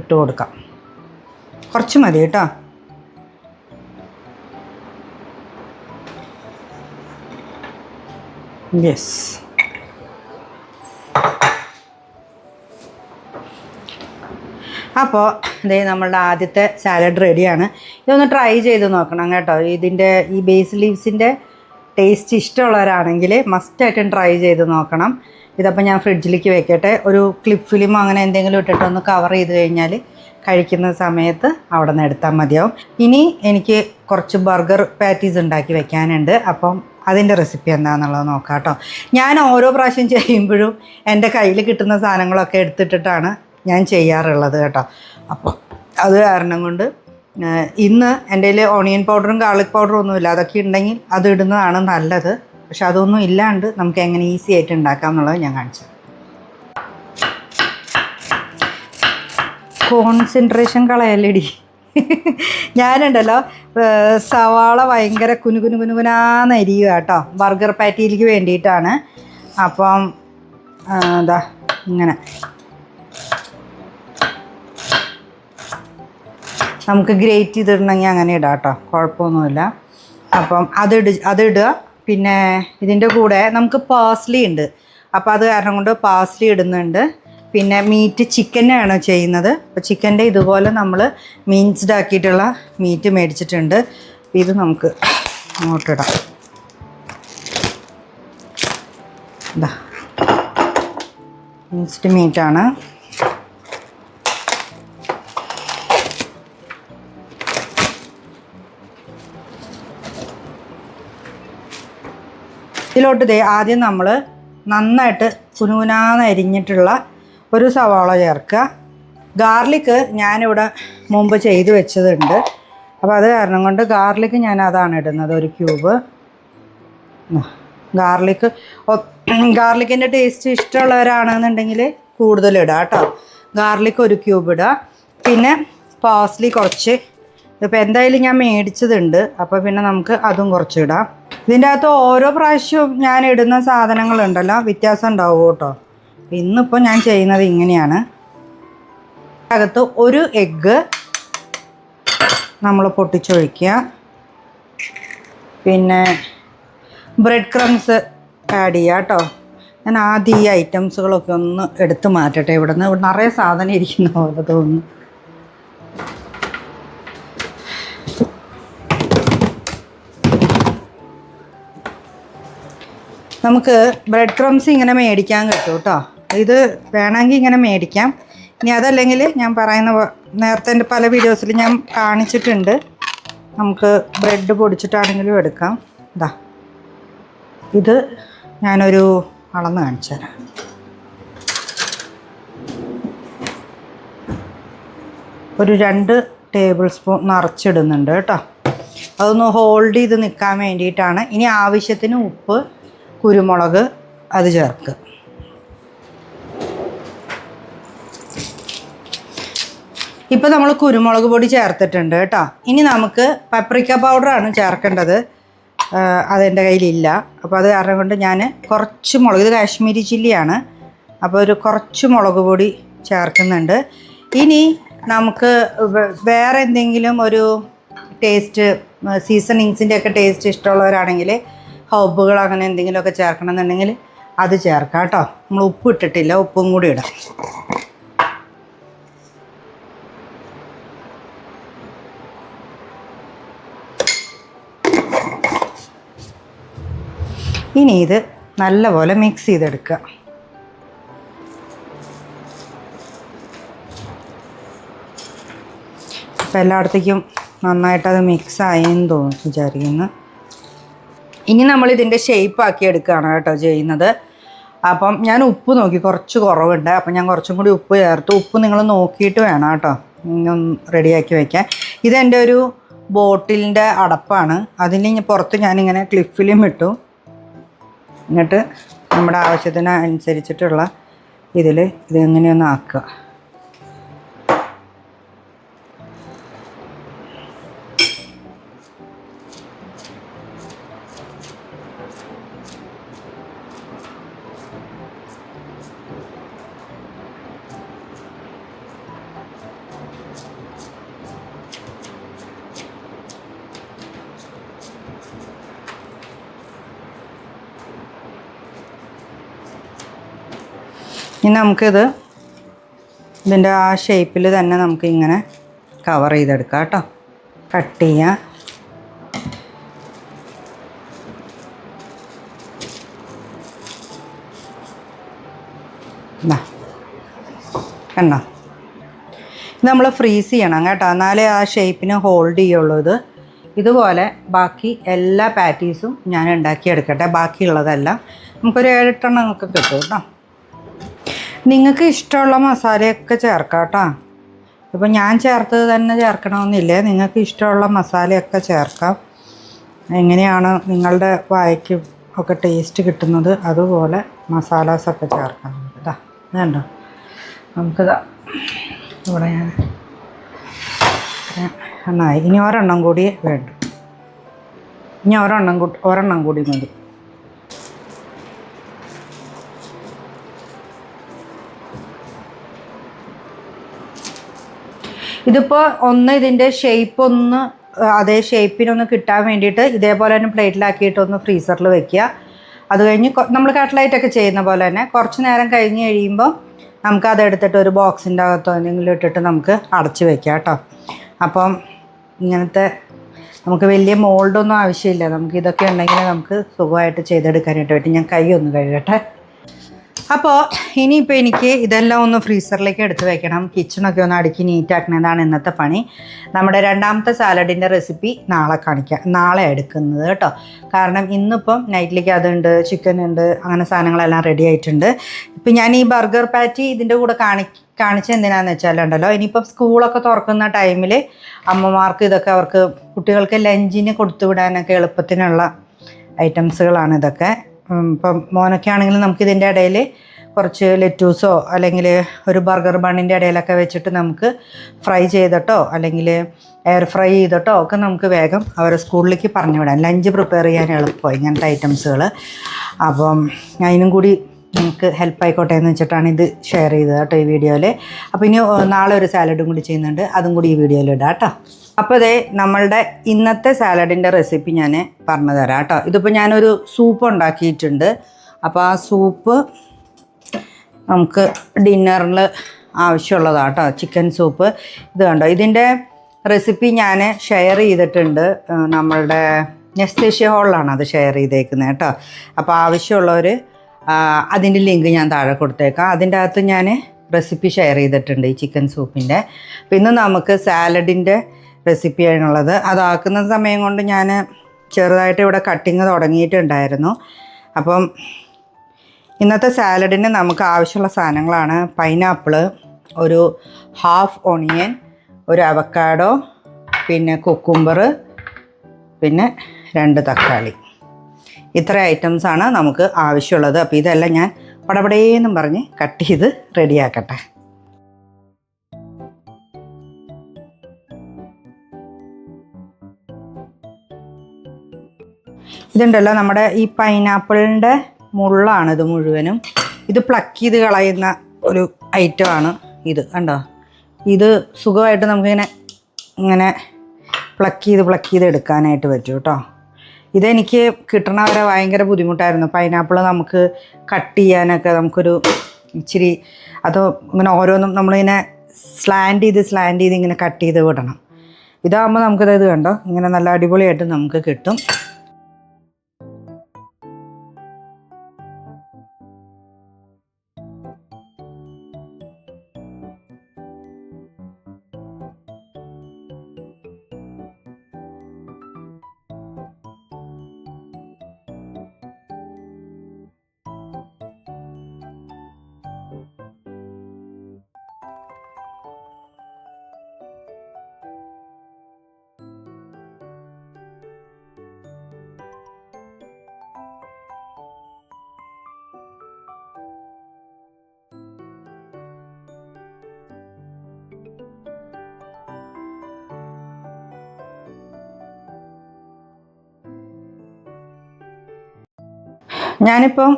ഇട്ട് കൊടുക്കാം, കുറച്ച് മതി കേട്ടോ. യെസ്, അപ്പോൾ ഇതേ നമ്മളുടെ ആദ്യത്തെ സാലഡ് റെഡിയാണ്. ഇതൊന്ന് ട്രൈ ചെയ്ത് നോക്കണം കേട്ടോ. ഇതിൻ്റെ ഈ ബേസിൽ ലീവ്സിൻ്റെ ടേസ്റ്റ് ഇഷ്ടമുള്ളവരാണെങ്കിൽ മസ്റ്റായിട്ടും ട്രൈ ചെയ്ത് നോക്കണം. ഇതപ്പോൾ ഞാൻ ഫ്രിഡ്ജിലേക്ക് വെക്കട്ടെ. ഒരു ക്ലിപ്പ് ഫിലിമോ അങ്ങനെ എന്തെങ്കിലും ഇട്ടിട്ടൊന്ന് കവർ ചെയ്ത് കഴിഞ്ഞാൽ കഴിക്കുന്ന സമയത്ത് അവിടെ നിന്ന് എടുത്താൽ മതിയാവും. ഇനി എനിക്ക് കുറച്ച് ബർഗർ പാറ്റീസ് ഉണ്ടാക്കി വെക്കാനുണ്ട്. അപ്പം അതിൻ്റെ റെസിപ്പി എന്താണെന്നുള്ളത് നോക്കാം കേട്ടോ. ഞാൻ ഓരോ പ്രാവശ്യം ചെയ്യുമ്പോഴും എൻ്റെ കയ്യിൽ കിട്ടുന്ന സാധനങ്ങളൊക്കെ എടുത്തിട്ടിട്ടാണ് ഞാൻ ചെയ്യാറുള്ളത് കേട്ടോ. അപ്പോൾ അത് കാരണം കൊണ്ട് ഇന്ന് എൻ്റെ കയ്യിൽ ഓണിയൻ പൗഡറും ഗാർലിക് പൗഡറും ഒന്നുമില്ല. അതൊക്കെ ഉണ്ടെങ്കിൽ അത് ഇടുന്നതാണ് നല്ലത്. പക്ഷെ അതൊന്നും ഇല്ലാണ്ട് നമുക്ക് എങ്ങനെ ഈസി ആയിട്ട് ഉണ്ടാക്കാം എന്നുള്ളത് ഞാൻ കാണിച്ചു. കോൺസെൻട്രേഷൻ കളയല്ലേടി. ഞാനുണ്ടല്ലോ സവാള ഭയങ്കര കുനുകുനാന്നരിയുക കേട്ടോ, ബർഗർ പാറ്റിയിലേക്ക് വേണ്ടിയിട്ടാണ്. അപ്പം എന്താ ഇങ്ങനെ നമുക്ക് ഗ്രേറ്റ് ചെയ്തിടണമെങ്കിൽ അങ്ങനെ ഇടാം കേട്ടോ, കുഴപ്പമൊന്നുമില്ല. അപ്പം അതിടുക. പിന്നെ ഇതിൻ്റെ കൂടെ നമുക്ക് പാസ്ലി ഉണ്ട്, അപ്പോൾ അത് കാരണം കൊണ്ട് പാസ്ലി ഇടുന്നുണ്ട്. പിന്നെ മീറ്റ് ചിക്കനാണ് ചെയ്യുന്നത്. അപ്പോൾ ചിക്കൻ്റെ ഇതുപോലെ നമ്മൾ മീൻസ്ഡ് ആക്കിയിട്ടുള്ള മീറ്റ് മേടിച്ചിട്ടുണ്ട്. ഇത് നമുക്ക് അങ്ങോട്ടിടാം. ഇതാ മിക്സ്ഡ് മീറ്റാണ്. ഇതിലോട്ട് ആദ്യം നമ്മൾ നന്നായിട്ട് കുനുകുനാന്ന് അരിഞ്ഞിട്ടുള്ള ഒരു സവാള ചേർക്കുക. ഗാർലിക്ക് ഞാനിവിടെ മുമ്പ് ചെയ്ത് വെച്ചതുണ്ട്. അപ്പോൾ അത് കാരണം കൊണ്ട് ഗാർലിക്ക് ഞാൻ അതാണ് ഇടുന്നത്, ഒരു ക്യൂബ്. ഗാർലിക്കിൻ്റെ ടേസ്റ്റ് ഇഷ്ടമുള്ളവരാണെന്നുണ്ടെങ്കിൽ കൂടുതലിടുക കേട്ടോ. ഗാർലിക്ക് ഒരു ക്യൂബ് ഇടുക. പിന്നെ പാസ്ലി കുറച്ച്, ഇപ്പോൾ എന്തായാലും ഞാൻ മേടിച്ചതുണ്ട്, അപ്പോൾ പിന്നെ നമുക്ക് അതും കുറച്ച് ഇടാം. ഇതിൻ്റെ അകത്ത് ഓരോ പ്രാവശ്യവും ഞാൻ ഇടുന്ന സാധനങ്ങളുണ്ടല്ലോ വ്യത്യാസം ഉണ്ടാവും കേട്ടോ. ഇന്നിപ്പോൾ ഞാൻ ചെയ്യുന്നത് ഇങ്ങനെയാണ്. അകത്ത് ഒരു എഗ്ഗ് നമ്മൾ പൊട്ടിച്ചൊഴിക്കുക. പിന്നെ ബ്രെഡ് ക്രംസ് ആഡ് ചെയ്യുക കേട്ടോ. ഞാൻ ആദ്യം ഈ ഐറ്റംസുകളൊക്കെ ഒന്ന് എടുത്ത് മാറ്റട്ടെ. ഇവിടെ നിറയെ സാധനം ഇരിക്കുന്ന പോലെ തോന്നുന്നു. നമുക്ക് ബ്രെഡ് ക്രംസ് ഇങ്ങനെ മേടിക്കാൻ കിട്ടും കേട്ടോ. ഇത് വേണമെങ്കിൽ ഇങ്ങനെ മേടിക്കാം. ഇനി അതല്ലെങ്കിൽ ഞാൻ പറയുന്ന നേരത്തെ എൻ്റെ പല വീഡിയോസിൽ ഞാൻ കാണിച്ചിട്ടുണ്ട്, നമുക്ക് ബ്രെഡ് പൊടിച്ചിട്ടാണെങ്കിലും എടുക്കാം. ഇതാ ഇത് ഞാനൊരു അളന്ന് കാണിച്ചു തരാം. ഒരു 2 ടേബിൾ സ്പൂൺ നിറച്ചിടുന്നുണ്ട് കേട്ടോ. അതൊന്ന് ഹോൾഡ് ചെയ്ത് നിൽക്കാൻ വേണ്ടിയിട്ടാണ്. ഇനി ആവശ്യത്തിന് ഉപ്പ്, കുരുമുളക് അത് ചേർക്കുക. ഇപ്പോൾ നമ്മൾ കുരുമുളക് പൊടി ചേർത്തിട്ടുണ്ട് കേട്ടോ. ഇനി നമുക്ക് പപ്രിക്ക പൗഡറാണ് ചേർക്കേണ്ടത്. അതെൻ്റെ കയ്യിലില്ല. അപ്പോൾ അത് കാരണം കൊണ്ട് ഞാൻ കുറച്ച് മുളക്, ഇത് കാശ്മീരി ചില്ലിയാണ്, അപ്പോൾ ഒരു കുറച്ച് മുളക് പൊടി ചേർക്കുന്നുണ്ട്. ഇനി നമുക്ക് വേറെ എന്തെങ്കിലും ഒരു ടേസ്റ്റ്, സീസണിങ്സിൻ്റെ ഒക്കെ ടേസ്റ്റ് ഇഷ്ടമുള്ളവരാണെങ്കിൽ ഹോബുകൾ അങ്ങനെ എന്തെങ്കിലുമൊക്കെ ചേർക്കണം എന്നുണ്ടെങ്കിൽ അത് ചേർക്കാം കേട്ടോ. നമ്മൾ ഉപ്പ് ഇട്ടിട്ടില്ല, ഉപ്പും കൂടി ഇടാം. ഇനി ഇത് നല്ലപോലെ മിക്സ് ചെയ്തെടുക്കുക. അപ്പോൾ എല്ലായിടത്തേക്കും നന്നായിട്ടത് മിക്സായെന്ന് വിചാരിക്കുന്നു. ഇനി നമ്മളിതിൻ്റെ ഷേപ്പാക്കി എടുക്കുകയാണ് കേട്ടോ ചെയ്യുന്നത്. അപ്പം ഞാൻ ഉപ്പ് നോക്കി കുറച്ച് കുറവുണ്ട്, അപ്പം ഞാൻ കുറച്ചും കൂടി ഉപ്പ് ചേർത്തു. ഉപ്പ് നിങ്ങൾ നോക്കിയിട്ട് വേണം കേട്ടോ റെഡിയാക്കി വയ്ക്കാൻ. ഇതെൻ്റെ ഒരു ബോട്ടിലിൻ്റെ അടപ്പാണ്. അതിന് പുറത്ത് ഞാനിങ്ങനെ ക്ലിഫിലും ഇട്ടു. എന്നിട്ട് നമ്മുടെ ആവശ്യത്തിന് അനുസരിച്ചിട്ടുള്ള ഇതിൽ ഇതെങ്ങനെയൊന്ന് ആക്കുക. ഇനി നമുക്കിത് ഇതിൻ്റെ ആ ഷേപ്പിൽ തന്നെ നമുക്ക് ഇങ്ങനെ കവർ ചെയ്തെടുക്കാം കേട്ടോ. കട്ട് ചെയ്യാം. കണ്ടോ, ഇത് നമ്മൾ ഫ്രീസ് ചെയ്യണം കേട്ടോ, എന്നാലേ ആ ഷേപ്പിന് ഹോൾഡ് ചെയ്യുള്ളൂ. ഇതുപോലെ ബാക്കി എല്ലാ പാറ്റീസും ഞാൻ ഉണ്ടാക്കിയെടുക്കട്ടെ. ബാക്കിയുള്ളതെല്ലാം നമുക്കൊരു 7-8 എണ്ണം ഒക്കെ കിട്ടും കേട്ടോ. നിങ്ങൾക്ക് ഇഷ്ടമുള്ള മസാലയൊക്കെ ചേർക്കാം കേട്ടോ. ഇപ്പോൾ ഞാൻ ചേർത്തത് തന്നെ ചേർക്കണമെന്നില്ലേ, നിങ്ങൾക്ക് ഇഷ്ടമുള്ള മസാലയൊക്കെ ചേർക്കാം. എങ്ങനെയാണ് നിങ്ങളുടെ വായയ്ക്ക് ഒക്കെ ടേസ്റ്റ് കിട്ടുന്നത് അതുപോലെ മസാലാസൊക്കെ ചേർക്കാം. ഇതാ വേണ്ടോ, നമുക്കിതാ ഇവിടെ ഞാൻ നന്നായി. ഇനി ഒരെണ്ണം കൂടി വേണ്ടു. ഇനി ഒരെണ്ണം കൂടി മതി. ഇതിപ്പോൾ ഇതിൻ്റെ ഷേപ്പ് അതേ ഷേപ്പിനൊന്ന് കിട്ടാൻ വേണ്ടിയിട്ട് ഇതേപോലെ തന്നെ പ്ലേറ്റിലാക്കിയിട്ടൊന്ന് ഫ്രീസറിൽ വെക്കുക. അത് കഴിഞ്ഞ് നമ്മൾ കട്ട്ലൈറ്റൊക്കെ ചെയ്യുന്ന പോലെ തന്നെ കുറച്ച് നേരം കഴിഞ്ഞ് കഴിയുമ്പോൾ നമുക്കതെടുത്തിട്ട് ഒരു ബോക്സിൻ്റെ അകത്തോ എന്തെങ്കിലും ഇട്ടിട്ട് നമുക്ക് അടച്ച് വെക്കാം കേട്ടോ. അപ്പം ഇങ്ങനത്തെ നമുക്ക് വലിയ മോൾഡൊന്നും ആവശ്യമില്ല. നമുക്ക് ഇതൊക്കെ ഉണ്ടെങ്കിൽ നമുക്ക് സുഖമായിട്ട് ചെയ്തെടുക്കാനായിട്ട് പറ്റും. ഞാൻ കൈ ഒന്ന് കഴുകട്ടെ. അപ്പോൾ ഇനിയിപ്പോൾ എനിക്ക് ഇതെല്ലാം ഒന്ന് ഫ്രീസറിലേക്ക് എടുത്ത് വെക്കണം. കിച്ചണൊക്കെ ഒന്ന് അടുക്കി നീറ്റാക്കുന്നതാണ് ഇന്നത്തെ പണി. നമ്മുടെ രണ്ടാമത്തെ സാലഡിൻ്റെ റെസിപ്പി നാളെ എടുക്കുന്നത് കേട്ടോ. കാരണം ഇന്നിപ്പം നൈറ്റിലേക്ക് അതുണ്ട്, ചിക്കൻ ഉണ്ട്, അങ്ങനെ സാധനങ്ങളെല്ലാം റെഡി ആയിട്ടുണ്ട്. ഇപ്പം ഞാൻ ഈ ബർഗർ പാറ്റി ഇതിൻ്റെ കൂടെ കാണിച്ച എന്തിനാന്ന് വെച്ചാലുണ്ടല്ലോ, ഇനിയിപ്പം സ്കൂളൊക്കെ തുറക്കുന്ന ടൈമിൽ അമ്മമാർക്ക് ഇതൊക്കെ അവർക്ക് കുട്ടികൾക്ക് ലഞ്ചിന് കൊടുത്തു വിടാനൊക്കെ എളുപ്പത്തിനുള്ള ഐറ്റംസുകളാണ് ഇതൊക്കെ. ഇപ്പം മോനൊക്കെ ആണെങ്കിലും നമുക്കിതിൻ്റെ ഇടയിൽ കുറച്ച് ലെറ്റൂസോ അല്ലെങ്കിൽ ഒരു ബർഗർ ബണ്ണിൻ്റെ ഇടയിലൊക്കെ വെച്ചിട്ട് നമുക്ക് ഫ്രൈ ചെയ്തിട്ടോ അല്ലെങ്കിൽ എയർ ഫ്രൈ ചെയ്തിട്ടോ ഒക്കെ നമുക്ക് വേഗം അവരെ സ്കൂളിലേക്ക് പറഞ്ഞു വിടാം. ലഞ്ച് പ്രിപ്പയർ ചെയ്യാൻ എളുപ്പമായി ഇങ്ങനത്തെ ഐറ്റംസുകൾ. അപ്പം അതിനും കൂടി നമുക്ക് ഹെൽപ്പ് ആയിക്കോട്ടെ എന്ന് വെച്ചിട്ടാണ് ഇത് ഷെയർ ചെയ്തത് കേട്ടോ ഈ വീഡിയോയിൽ. അപ്പോൾ ഇനി നാളെ ഒരു സാലഡും കൂടി ചെയ്യുന്നുണ്ട്, അതും കൂടി ഈ വീഡിയോയിൽ ഇടാം കേട്ടോ. അപ്പോൾ ഇതേ നമ്മളുടെ ഇന്നത്തെ സാലഡിൻ്റെ റെസിപ്പി ഞാൻ പറഞ്ഞു തരാം കേട്ടോ. ഇതിപ്പോൾ ഞാനൊരു സൂപ്പ് ഉണ്ടാക്കിയിട്ടുണ്ട്. അപ്പോൾ ആ സൂപ്പ് നമുക്ക് ഡിന്നറിൽ ആവശ്യമുള്ളതാണ് കേട്ടോ. ചിക്കൻ സൂപ്പ് ഇത് കണ്ടോ, ഇതിൻ്റെ റെസിപ്പി ഞാൻ ഷെയർ ചെയ്തിട്ടുണ്ട്. നമ്മളുടെ നെസ്റ്റേഷ്യ ഹോളിലാണ് അത് ഷെയർ ചെയ്തേക്കുന്നത് കേട്ടോ. അപ്പോൾ ആവശ്യമുള്ളവർ അതിൻ്റെ ലിങ്ക് ഞാൻ താഴെ കൊടുത്തേക്കാം. അതിൻ്റെ അകത്ത് ഞാൻ റെസിപ്പി ഷെയർ ചെയ്തിട്ടുണ്ട് ഈ ചിക്കൻ സൂപ്പിൻ്റെ. പിന്നെ നമുക്ക് സാലഡിൻ്റെ റെസിപ്പിയാണുള്ളത്. അതാക്കുന്ന സമയം കൊണ്ട് ഞാൻ ചെറുതായിട്ട് ഇവിടെ കട്ടിങ് തുടങ്ങിയിട്ടുണ്ടായിരുന്നു. അപ്പം ഇന്നത്തെ സാലഡിന് നമുക്ക് ആവശ്യമുള്ള സാധനങ്ങളാണ് പൈനാപ്പിള്, ഒരു ഹാഫ് ഓണിയൻ, ഒരു അവക്കാഡോ, പിന്നെ കുക്കുംബർ, പിന്നെ 2 തക്കാളി. ഇത്ര ഐറ്റംസാണ് നമുക്ക് ആവശ്യമുള്ളത്. അപ്പോൾ ഇതെല്ലാം ഞാൻ പടപടേന്നും പറഞ്ഞ് കട്ട് ചെയ്ത് റെഡിയാക്കട്ടെ. ഇതുണ്ടല്ലോ നമ്മുടെ ഈ പൈനാപ്പിളിൻ്റെ മുള്ളാണ് ഇത് മുഴുവനും. ഇത് പ്ലക്ക് ചെയ്ത് കളയുന്ന ഒരു ഐറ്റമാണ് ഇത് കണ്ടോ. ഇത് സുഖമായിട്ട് നമുക്കിങ്ങനെ പ്ലക്ക് ചെയ്ത് എടുക്കാനായിട്ട് പറ്റും കേട്ടോ. ഇതെനിക്ക് കിട്ടണവരെ ഭയങ്കര ബുദ്ധിമുട്ടായിരുന്നു. പൈനാപ്പിൾ നമുക്ക് കട്ട് ചെയ്യാനൊക്കെ നമുക്കൊരു ഇച്ചിരി അത് ഇങ്ങനെ ഓരോന്നും നമ്മളിങ്ങനെ സ്ലാൻഡ് ചെയ്ത് ഇങ്ങനെ കട്ട് ചെയ്ത് വിടണം. ഇതാകുമ്പോൾ നമുക്കിത് കണ്ടോ ഇങ്ങനെ നല്ല അടിപൊളിയായിട്ട് നമുക്ക് കിട്ടും. ഞാനിപ്പം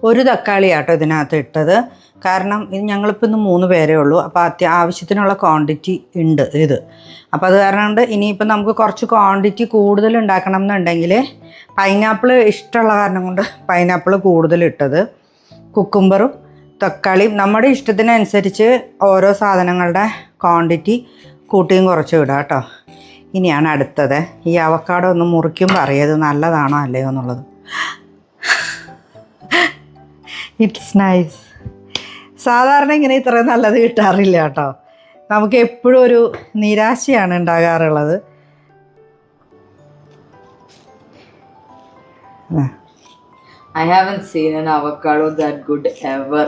ഒരു തക്കാളിയാട്ടോ ഇതിനകത്ത് ഇട്ടത്. കാരണം ഇത് ഞങ്ങളിപ്പോൾ ഇന്ന് 3 പേരേ ഉള്ളൂ. അപ്പോൾ ആവശ്യത്തിനുള്ള ക്വാണ്ടിറ്റി ഉണ്ട് ഇത്. അപ്പോൾ അത് കാരണം കൊണ്ട് ഇനിയിപ്പോൾ നമുക്ക് കുറച്ച് ക്വാണ്ടിറ്റി കൂടുതൽ ഉണ്ടാക്കണം എന്നുണ്ടെങ്കിൽ പൈനാപ്പിൾ ഇഷ്ടമുള്ള കാരണം കൊണ്ട് പൈനാപ്പിൾ കൂടുതലിട്ടത്. കുക്കുംബറും തക്കാളിയും നമ്മുടെ ഇഷ്ടത്തിനനുസരിച്ച് ഓരോ സാധനങ്ങളുടെ ക്വാണ്ടിറ്റി കൂട്ടിയും കുറച്ചും ഇടാം കേട്ടോ. ഇനിയാണ് അടുത്തത്. ഈ അവക്കാഡോ ഒന്ന് മുറിക്കുമ്പോൾ അറിയാം ഇത് നല്ലതാണോ അല്ലയോ എന്നുള്ളത്. It's nice. സാധാരണ ഇങ്ങനെ ഇത്രയും നല്ലത് കിട്ടാറില്ല കേട്ടോ. നമുക്ക് എപ്പോഴും ഒരു നിരാശയാണ് ഉണ്ടാകാറുള്ളത്. I haven't seen an avocado that good ever.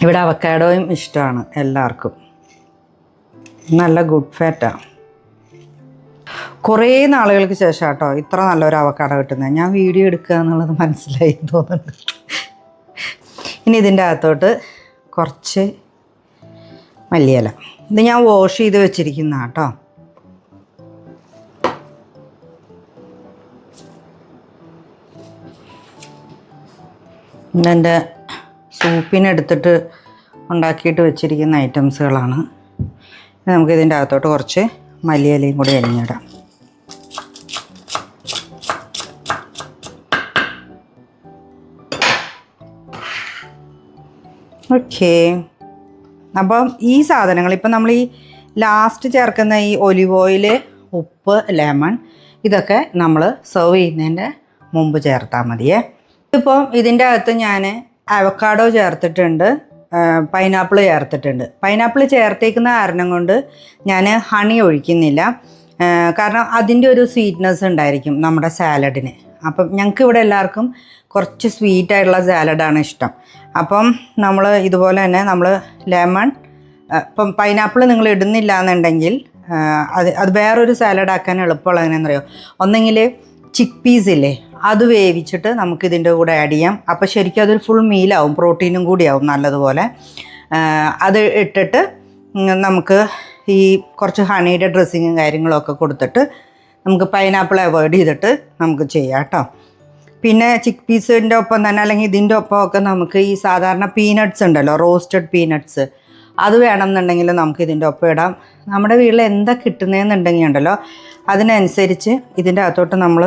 ഇവിടെ അവക്കാഡോയും ഇഷ്ടമാണ് എല്ലാവർക്കും. നല്ല ഗുഡ് ഫാറ്റാണ്. കുറേ നാളുകൾക്ക് ശേഷം കേട്ടോ ഇത്ര നല്ലൊരു അവക്കാഡോ കിട്ടുന്നത്. ഞാൻ വീഡിയോ എടുക്കുക എന്നുള്ളത് മനസ്സിലായി തോന്നുന്നുണ്ട്. ഇനി ഇതിൻ്റെ അകത്തോട്ട് കുറച്ച് മല്ലിയില. ഇത് ഞാൻ വാഷ് ചെയ്ത് വെച്ചിരിക്കുന്ന കേട്ടോ. ഇതെൻ്റെ സൂപ്പിനെടുത്തിട്ട് ഉണ്ടാക്കിയിട്ട് വെച്ചിരിക്കുന്ന ഐറ്റംസുകളാണ്. നമുക്കിതിൻ്റെ അകത്തോട്ട് കുറച്ച് മല്ലിയിലയും കൂടി അരിഞ്ഞിടാം. ഓക്കേ. അപ്പം ഈ സാധനങ്ങൾ ഇപ്പം നമ്മൾ ഈ ലാസ്റ്റ് ചേർക്കുന്ന ഈ ഒലിവ് ഓയിൽ, ഉപ്പ്, ലെമൺ ഇതൊക്കെ നമ്മൾ സെർവ് ചെയ്യുന്നതിൻ്റെ മുമ്പ് ചേർത്താൽ മതിയേ. ഇപ്പം ഇതിൻ്റെ അകത്ത് ഞാൻ അവക്കാഡോ ചേർത്തിട്ടുണ്ട്, പൈനാപ്പിൾ ചേർത്തിട്ടുണ്ട്. പൈനാപ്പിൾ ചേർത്തേക്കുന്ന കാരണം കൊണ്ട് ഞാൻ ഹണി ഒഴിക്കുന്നില്ല. കാരണം അതിൻ്റെ ഒരു സ്വീറ്റ്നെസ് ഉണ്ടായിരിക്കും നമ്മുടെ സാലഡിന്. അപ്പം ഞങ്ങൾക്ക് ഇവിടെ എല്ലാവർക്കും കുറച്ച് സ്വീറ്റായിട്ടുള്ള സാലഡാണ് ഇഷ്ടം. അപ്പം നമ്മൾ ഇതുപോലെ തന്നെ നമ്മൾ ലെമൺ, ഇപ്പം പൈനാപ്പിൾ നിങ്ങൾ ഇടുന്നില്ല എന്നുണ്ടെങ്കിൽ അത് വേറൊരു സാലഡ് ആക്കാൻ എളുപ്പമുള്ള എങ്ങനെയാണെന്നറിയോ, ഒന്നെങ്കിൽ ചിക്ക് പീസ് ഇല്ലേ അത് വേവിച്ചിട്ട് നമുക്കിതിൻ്റെ കൂടെ ആഡ് ചെയ്യാം. അപ്പോൾ ശരിക്കും അതൊരു ഫുൾ മീലാവും, പ്രോട്ടീനും കൂടിയാവും നല്ലതുപോലെ. അത് ഇട്ടിട്ട് നമുക്ക് ഈ കുറച്ച് ഹണിയുടെ ഡ്രസ്സിങ്ങും കാര്യങ്ങളൊക്കെ കൊടുത്തിട്ട് നമുക്ക് പൈനാപ്പിൾ അവോയ്ഡ് ചെയ്തിട്ട് നമുക്ക് ചെയ്യാം കേട്ടോ. പിന്നെ ചിക്ക് പീസിൻ്റെ ഒപ്പം തന്നെ അല്ലെങ്കിൽ ഇതിൻ്റെ ഒപ്പമൊക്കെ നമുക്ക് ഈ സാധാരണ പീനട്ട്സ് ഉണ്ടല്ലോ, റോസ്റ്റഡ് പീനട്ട്സ്, അത് വേണമെന്നുണ്ടെങ്കിൽ നമുക്ക് ഇതിൻ്റെ ഒപ്പം ഇടാം. നമ്മുടെ വീട്ടിൽ എന്താ കിട്ടുന്നതെന്നുണ്ടെങ്കിൽ ഉണ്ടല്ലോ അതിനനുസരിച്ച് ഇതിൻ്റെ അകത്തോട്ട് നമ്മൾ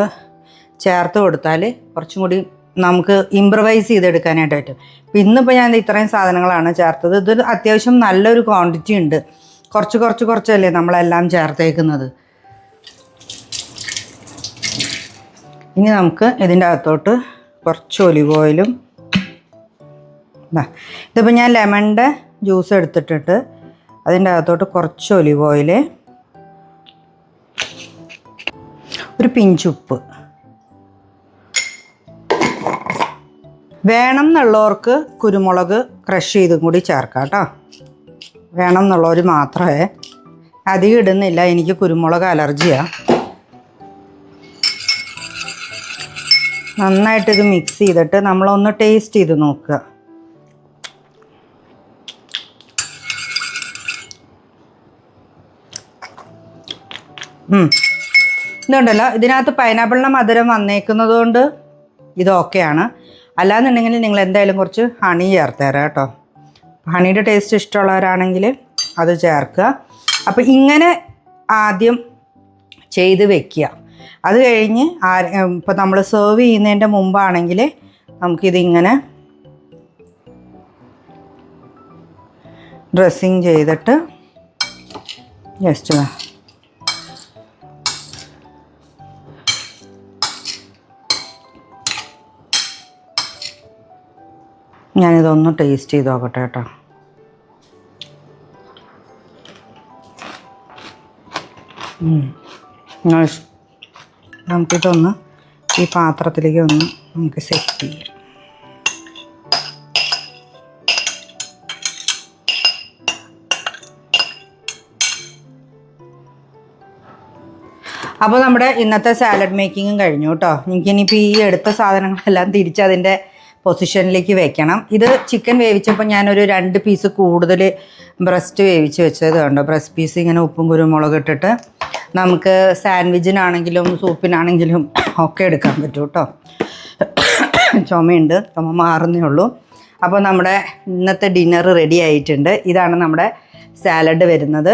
ചേർത്ത് കൊടുത്താൽ കുറച്ചും കൂടി നമുക്ക് ഇംപ്രവൈസ് ചെയ്തെടുക്കാനായിട്ട് പറ്റും. ഇപ്പം ഇന്നിപ്പോൾ ഞാൻ ഇത്രയും സാധനങ്ങളാണ് ചേർത്തത്. ഇതൊരു അത്യാവശ്യം നല്ലൊരു ക്വാണ്ടിറ്റി ഉണ്ട്. കുറച്ചല്ലേ നമ്മളെല്ലാം ചേർത്തേക്കുന്നത്. ഇനി നമുക്ക് ഇതിൻ്റെ അകത്തോട്ട് കുറച്ച് ഒലിവ് ഓയിലും, ഇതിപ്പോൾ ഞാൻ ലെമണിൻ്റെ ജ്യൂസ് എടുത്തിട്ടിട്ട് അതിൻ്റെ അകത്തോട്ട് കുറച്ച് ഒലിവ് ഓയിൽ, ഒരു പിഞ്ചുപ്പ്, വേണം എന്നുള്ളവർക്ക് കുരുമുളക് ക്രഷ് ചെയ്തും കൂടി ചേർക്കാം കേട്ടോ. വേണം എന്നുള്ളവർ മാത്രമേ, അധികം ഇടുന്നില്ല, എനിക്ക് കുരുമുളക് അലർജിയാണ്. നന്നായിട്ടിത് മിക്സ് ചെയ്തിട്ട് നമ്മളൊന്ന് ടേസ്റ്റ് ചെയ്ത് നോക്കുക. ഇതുണ്ടല്ലോ, ഇതിനകത്ത് പൈനാപ്പിളിൻ്റെ മധുരം വന്നേക്കുന്നത് കൊണ്ട് ഇത് ഓക്കെയാണ്. അല്ലാന്നുണ്ടെങ്കിൽ നിങ്ങൾ എന്തായാലും കുറച്ച് ഹണി ചേർത്തേരാം കേട്ടോ. ഹണിയുടെ ടേസ്റ്റ് ഇഷ്ടമുള്ളവരാണെങ്കിൽ അത് ചേർക്കുക. അപ്പോൾ ഇങ്ങനെ ആദ്യം ചെയ്ത് വെക്കുക. അത് കഴിഞ്ഞ് ഇപ്പോൾ നമ്മൾ സെർവ് ചെയ്യുന്നതിൻ്റെ മുമ്പാണെങ്കിൽ നമുക്കിതിങ്ങനെ ഡ്രസ്സിങ് ചെയ്തിട്ട് ജസ്റ്റ് ഞാനിതൊന്ന് ടേസ്റ്റ് ചെയ്ത് നോക്കട്ടെ കേട്ടോ. നമുക്കിതൊന്ന് ഈ പാത്രത്തിലേക്ക് ഒന്ന് നമുക്ക് സെറ്റ് ചെയ്യാം. അപ്പോൾ നമ്മുടെ ഇന്നത്തെ സാലഡ് മേക്കിങ്ങും കഴിഞ്ഞു കേട്ടോ. എനിക്കിനിപ്പോൾ ഈ എടുത്ത സാധനങ്ങളെല്ലാം തിരിച്ചതിൻ്റെ പൊസിഷനിലേക്ക് വെക്കണം. ഇത് ചിക്കൻ വേവിച്ചപ്പോൾ ഞാനൊരു 2 പീസ് കൂടുതൽ ബ്രസ്റ്റ് വേവിച്ച് വെച്ചത് കണ്ടോ. ബ്രസ്റ്റ് പീസ് ഇങ്ങനെ ഉപ്പും കുരുമുളക് ഇട്ടിട്ട് നമുക്ക് സാൻഡ്വിച്ചിനാണെങ്കിലും സൂപ്പിനാണെങ്കിലും ഒക്കെ എടുക്കാൻ പറ്റും കേട്ടോ. ചുമയുണ്ട്, ചുമ മാറുന്നേ ഉള്ളൂ. അപ്പോൾ നമ്മുടെ ഇന്നത്തെ ഡിന്നർ റെഡി ആയിട്ടുണ്ട്. ഇതാണ് നമ്മുടെ സാലഡ് വരുന്നത്.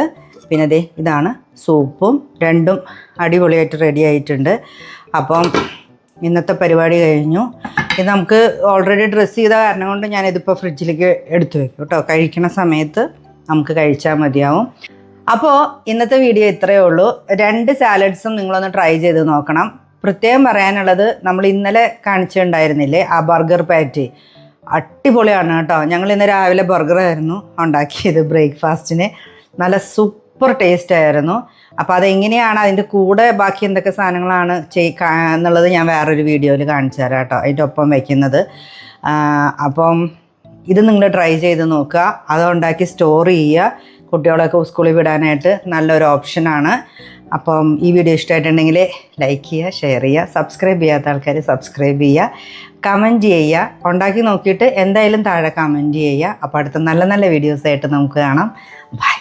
പിന്നെ ദേ ഇതാണ് സൂപ്പും. രണ്ടും അടിപൊളിയായിട്ട് റെഡി ആയിട്ടുണ്ട്. അപ്പം ഇന്നത്തെ പരിപാടി കഴിഞ്ഞു. ഇത് നമുക്ക് ഓൾറെഡി ഡ്രസ്സ് ചെയ്ത കാരണം കൊണ്ട് ഞാനിതിപ്പോൾ ഫ്രിഡ്ജിലേക്ക് എടുത്തു വെക്കും കേട്ടോ. കഴിക്കണ സമയത്ത് നമുക്ക് കഴിച്ചാൽ മതിയാവും. അപ്പോൾ ഇന്നത്തെ വീഡിയോ ഇത്രയേ ഉള്ളൂ. 2 സാലഡ്സും നിങ്ങളൊന്ന് ട്രൈ ചെയ്ത് നോക്കണം. പ്രത്യേകം പറയാനുള്ളത്, നമ്മൾ ഇന്നലെ കാണിച്ചിട്ടുണ്ടായിരുന്നില്ലേ ആ ബർഗർ പാറ്റി, അടിപൊളിയാണ് കേട്ടോ. ഞങ്ങൾ ഇന്ന് രാവിലെ ബർഗറായിരുന്നു ഉണ്ടാക്കിയത് ബ്രേക്ക്ഫാസ്റ്റിന്. നല്ല സൂപ്പർ ടേസ്റ്റ് ആയിരുന്നു. അപ്പോൾ അതെങ്ങനെയാണ് അതിൻ്റെ കൂടെ ബാക്കി എന്തൊക്കെ സാധനങ്ങളാണ് എന്നുള്ളത് ഞാൻ വേറൊരു വീഡിയോയിൽ കാണിച്ചു തരാം കേട്ടോ, അതിൻ്റെ ഒപ്പം വയ്ക്കുന്നത്. അപ്പം ഇത് നിങ്ങൾ ട്രൈ ചെയ്ത് നോക്കുക. അത് ഉണ്ടാക്കി സ്റ്റോർ ചെയ്യുക. കുട്ടികളൊക്കെ സ്കൂളിൽ വിടാനായിട്ട് നല്ലൊരു ഓപ്ഷനാണ്. അപ്പം ഈ വീഡിയോ ഇഷ്ടമായിട്ടുണ്ടെങ്കിൽ ലൈക്ക് ചെയ്യുക, ഷെയർ ചെയ്യുക, സബ്സ്ക്രൈബ് ചെയ്യാത്ത ആൾക്കാർ സബ്സ്ക്രൈബ് ചെയ്യുക, കമൻറ്റ് ചെയ്യുക. ഉണ്ടാക്കി നോക്കിയിട്ട് എന്തായാലും താഴെ കമൻറ്റ് ചെയ്യുക. അപ്പോൾ അടുത്ത നല്ല നല്ല വീഡിയോസായിട്ട് നമുക്ക് കാണാം. ബൈ.